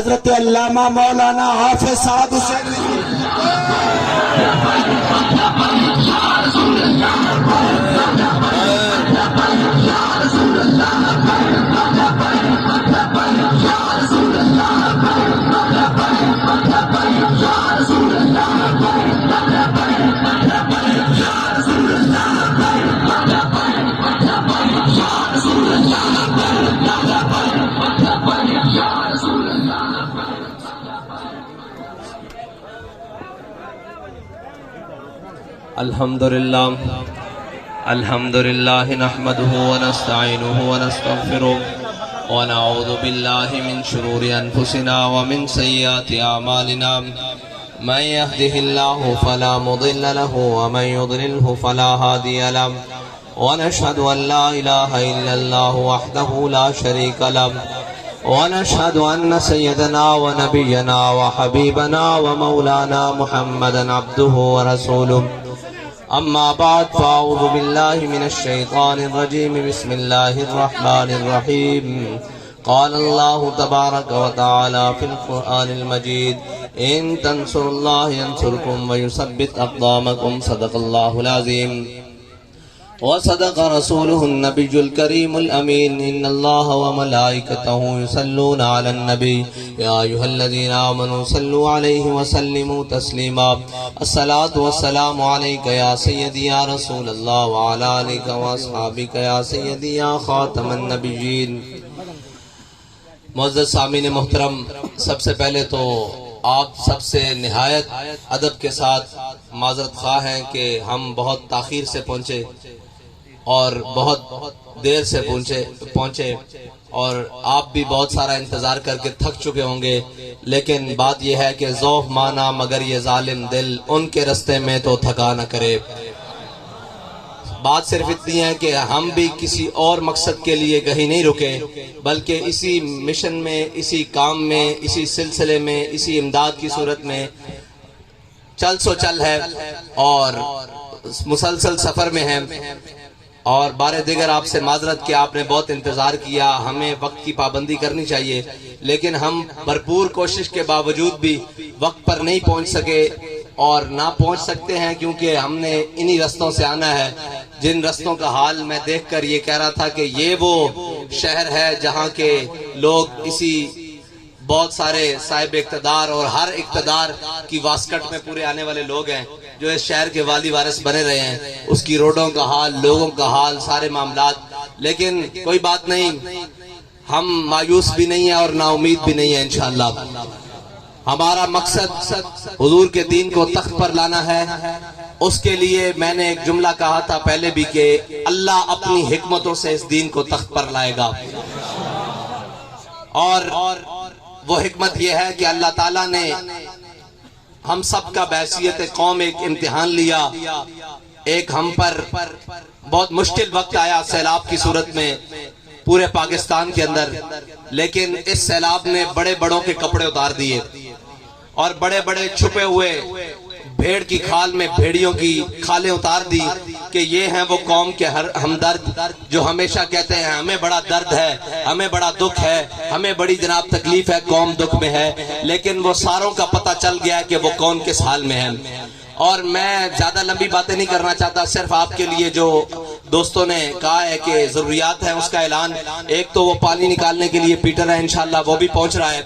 حضرت علامہ مولانا حافظ سعد حسین الحمدللہ نحمده ونستعینه ونستغفره ونعوذ باللہ من شرور انفسنا ومن سیئات اعمالنا من يهده الله فلا مضل له ومن يضلله فلا هادي له ونشهد ان لا اله الا الله وحده لا شريك له ونشهد ان سيدنا ونبينا وحبيبنا ومولانا محمدا عبده ورسوله اما بعد فاعوذ باللہ من الشیطان الرجیم بسم اللہ الرحمن الرحیم قال اللہ تبارک وتعالی فی القرآن المجید ان تنصر اللہ ینصرکم ویثبت اقدامکم صدق اللہ العظیم وصدق رسوله النبي الكريم الأمين إن الله وملائكته يصلون على النبي يا أيها الذين آمنوا صلوا عليه وسلموا تسليما الصلاة والسلام عليك يا سيدي يا رسول الله وعلى آلك وأصحابك يا سيدي يا خاتم النبيين. معزز سامعین محترم، سب سے پہلے تو آپ سب سے نہایت ادب کے ساتھ معذرت خواہ ہیں کہ ہم بہت تاخیر سے پہنچے اور بہت دیر سے پہنچے اور آپ بھی بہت سارا انتظار کر کے تھک چکے ہوں گے، لیکن بات یہ ہے کہ ذوف مانا مگر یہ ظالم دل ان کے رستے میں تو تھکا نہ کرے. بات صرف اتنی ہے کہ ہم بھی کسی اور مقصد کے لیے کہیں نہیں رکے، بلکہ اسی مشن میں، اسی کام میں، اسی سلسلے میں، اسی امداد کی صورت میں چل سو چل ہے اور مسلسل سفر میں ہیں. اور بارے دیگر آپ سے معذرت کہ آپ نے بہت انتظار کیا، ہمیں وقت کی پابندی کرنی چاہیے، لیکن ہم بھرپور کوشش کے باوجود بھی وقت پر نہیں پہنچ سکے اور نہ پہنچ سکتے ہیں، کیونکہ ہم نے انہی رستوں سے آنا ہے جن رستوں کا حال میں دیکھ کر یہ کہہ رہا تھا کہ یہ وہ شہر ہے جہاں کے لوگ اسی بہت سارے صاحب اقتدار اور ہر اقتدار کی واسکٹ میں پورے آنے والے لوگ ہیں جو اس شہر کے والی وارث بنے رہے ہیں، اس کی روڈوں کا حال، لوگوں کا حال، سارے معاملات. لیکن کوئی بات نہیں، ہم مایوس بھی نہیں ہیں اور نا امید بھی نہیں ہیں. انشاءاللہ ہمارا مقصد حضور کے دین کو تخت پر لانا ہے. اس کے لیے میں نے ایک جملہ کہا تھا پہلے بھی کہ اللہ اپنی حکمتوں سے اس دین کو تخت پر لائے گا، اور وہ حکمت یہ ہے کہ اللہ تعالیٰ نے ہم سب کا بحیثیت قوم ایک امتحان لیا. ایک ہم پر بہت مشکل وقت آیا سیلاب کی صورت میں پورے پاکستان کے اندر، لیکن اس سیلاب نے بڑے بڑوں کے کپڑے اتار دیے اور بڑے بڑے چھپے ہوئے بھیڑ کی کھال میں بھیڑیوں کی کھالیں اتار دی کہ یہ ہیں وہ قوم کے ہمدرد جو ہمیشہ کہتے ہیں ہمیں بڑا درد ہے، ہمیں بڑا دکھ ہے، ہمیں بڑی جناب تکلیف ہے، قوم دکھ میں ہے. لیکن وہ ساروں کا پتہ چل گیا ہے کہ وہ کون کس حال میں ہے. اور میں زیادہ لمبی باتیں نہیں کرنا چاہتا، صرف آپ کے لیے جو دوستوں نے کہا ہے کہ ضروریات ہیں اس کا اعلان. ایک تو وہ پانی نکالنے کے لیے پیٹر ہے، انشاءاللہ وہ بھی پہنچ رہا ہے،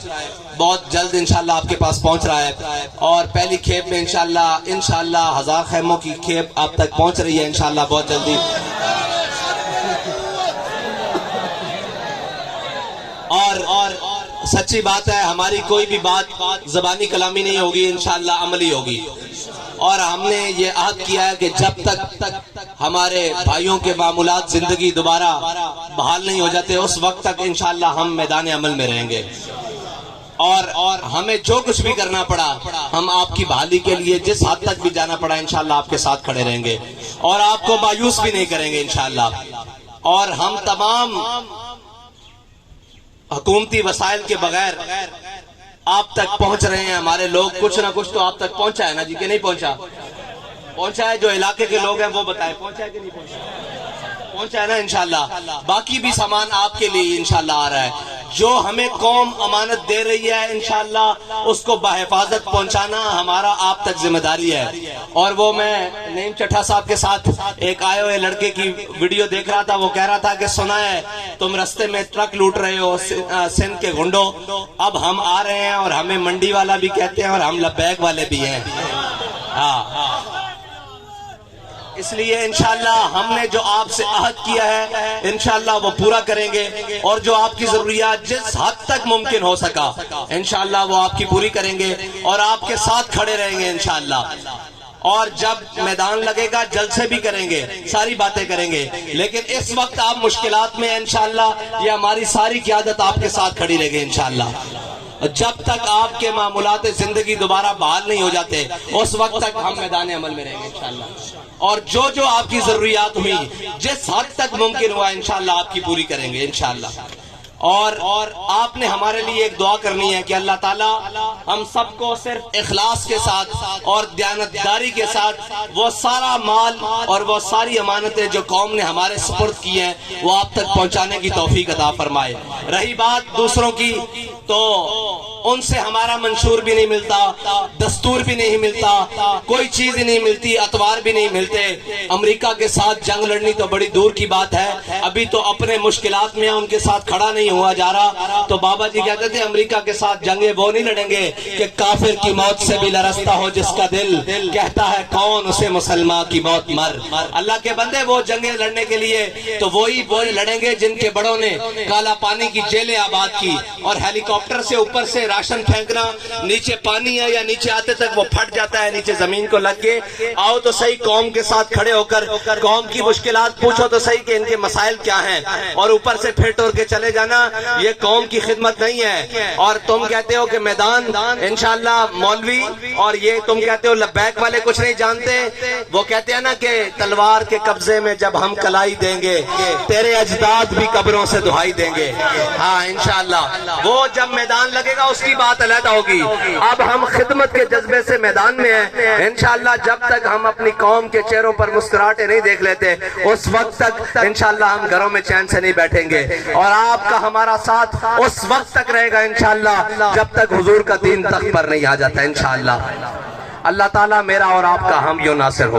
بہت جلد انشاءاللہ آپ کے پاس پہنچ رہا ہے. اور پہلی کھیپ میں انشاءاللہ 1000 خیموں کی کھیپ آپ تک پہنچ رہی ہے انشاءاللہ بہت جلدی. اور سچی بات ہے، ہماری کوئی بھی بات زبانی کلامی نہیں ہوگی، انشاءاللہ عملی ہوگی. اور ہم نے یہ عہد کیا ہے کہ جب تک ہمارے بھائیوں کے معمولات زندگی دوبارہ بحال نہیں ہو جاتے اس وقت تک انشاءاللہ ہم میدان عمل میں رہیں گے. اور ہمیں جو کچھ بھی کرنا پڑا ہم آپ کی بحالی کے لیے جس حد تک بھی جانا پڑا انشاءاللہ آپ کے ساتھ کھڑے رہیں گے اور آپ کو مایوس بھی نہیں کریں گے انشاءاللہ. اور ہم تمام حکومتی وسائل کے بغیر آپ تک پہنچ رہے ہیں. ہمارے لوگ کچھ نہ کچھ تو آپ تک پہنچا ہے نا جی، کہ نہیں پہنچا؟ پہنچا ہے. جو علاقے کے لوگ ہیں وہ بتائیں پہنچا ہے کہ نہیں پہنچا؟ پہنچا ہے نا انشاءاللہ. باقی بھی سامان آپ کے لیے انشاءاللہ آ رہا ہے. جو ہمیں قوم امانت دے رہی ہے انشاءاللہ اس کو بحفاظت پہنچانا ہمارا آپ تک ذمہ داری ہے. اور وہ میں نعیم چٹھا صاحب کے ساتھ ایک آئے ہوئے لڑکے کی ویڈیو دیکھ رہا تھا. وہ کہہ رہا تھا کہ سنا ہے تم رستے میں ٹرک لوٹ رہے ہو سندھ کے گنڈوں. اب ہم آ رہے ہیں اور ہمیں منڈی والا بھی کہتے ہیں اور ہم لبیک والے بھی ہیں. ہاں اس لیے انشاءاللہ ہم نے جو آپ سے عہد کیا ہے انشاءاللہ وہ پورا کریں گے. اور جو آپ کی ضروریات جس حد تک ممکن ہو سکا انشاءاللہ وہ آپ کی پوری کریں گے اور آپ کے ساتھ کھڑے رہیں گے انشاءاللہ. اور جب میدان لگے گا جلسے بھی کریں گے, ساری باتیں کریں گے. لیکن اس وقت آپ مشکلات میں انشاءاللہ یہ ہماری ساری قیادت آپ کے ساتھ کھڑی رہے گی انشاءاللہ. جب تک آپ کے معمولات زندگی دوبارہ بحال نہیں ہو جاتے اس وقت تک ہم میدان عمل میں رہیں گے انشاءاللہ. اور جو آپ کی ضروریات ہوئی جس حد تک ممکن ہوا انشاءاللہ آپ کی پوری کریں گے انشاءاللہ. اور آپ نے ہمارے لیے ایک دعا کرنی ہے کہ اللہ تعالیٰ ہم سب کو صرف اخلاص کے ساتھ اور دیانتداری کے ساتھ وہ سارا مال اور وہ ساری امانتیں جو قوم نے ہمارے سپرد کی ہیں وہ آپ تک پہنچانے کی توفیق عطا فرمائے. رہی بات دوسروں کی تو ان سے ہمارا منشور بھی نہیں ملتا, دستور بھی نہیں ملتا, کوئی چیز ہی نہیں ملتی, اتوار بھی نہیں ملتے. امریکہ کے ساتھ جنگ لڑنی تو بڑی دور کی بات ہے. ابھی تو اپنے مشکلات میں ان کے ساتھ کھڑا نہیں ہوا جا رہا. تو بابا جی کہتے تھے امریکہ کے ساتھ جنگیں وہ نہیں لڑیں گے کہ کافر کی موت سے بھی لرزتا ہو جس کا دل, کہتا ہے کون اسے مسلمان کی موت مر. اللہ کے بندے وہ جنگیں لڑنے کے لیے تو وہی لڑیں گے جن کے بڑوں نے کالا پانی کی جیلیں آباد کی اور ہیلی کاپٹر سے اوپر سے راشن پھینکنا, نیچے پانی ہے یا نیچے آتے تک وہ پھٹ جاتا ہے نیچے زمین کو لگ کے. آؤ تو صحیح قوم کے ساتھ کھڑے ہو کر قوم کی مشکلات پوچھو تو صحیح کہ ان کے مسائل کیا ہیں, اور اوپر سے پھر ٹور کے چلے جانا یہ قوم کی خدمت نہیں ہے. اور تم کہتے ہو کہ میدان انشاءاللہ مولوی اور یہ تم کہتے ہو لبیک والے کچھ نہیں جانتے. وہ کہتے ہیں نا کہ تلوار کے قبضے میں جب ہم کلائی دیں گے تیرے اجداد بھی قبروں سے دہائی دیں گے. ہاں انشاءاللہ وہ جب میدان لگے گا اس کی بات علیحدہ ہوگی. اب ہم خدمت کے جذبے سے میدان میں ہیں انشاءاللہ. جب تک ہم اپنی قوم کے چہروں پر مسکراہٹیں نہیں دیکھ لیتے اس وقت تک انشاءاللہ ہم گھروں میں چین سے نہیں بیٹھیں گے. اور آپ کا ہمارا ساتھ اس وقت تک رہے گا انشاءاللہ جب تک حضور کا دین تخت پر نہیں آ جاتا انشاءاللہ. اللہ تعالیٰ میرا اور آپ کا حامی و ناصر ہو.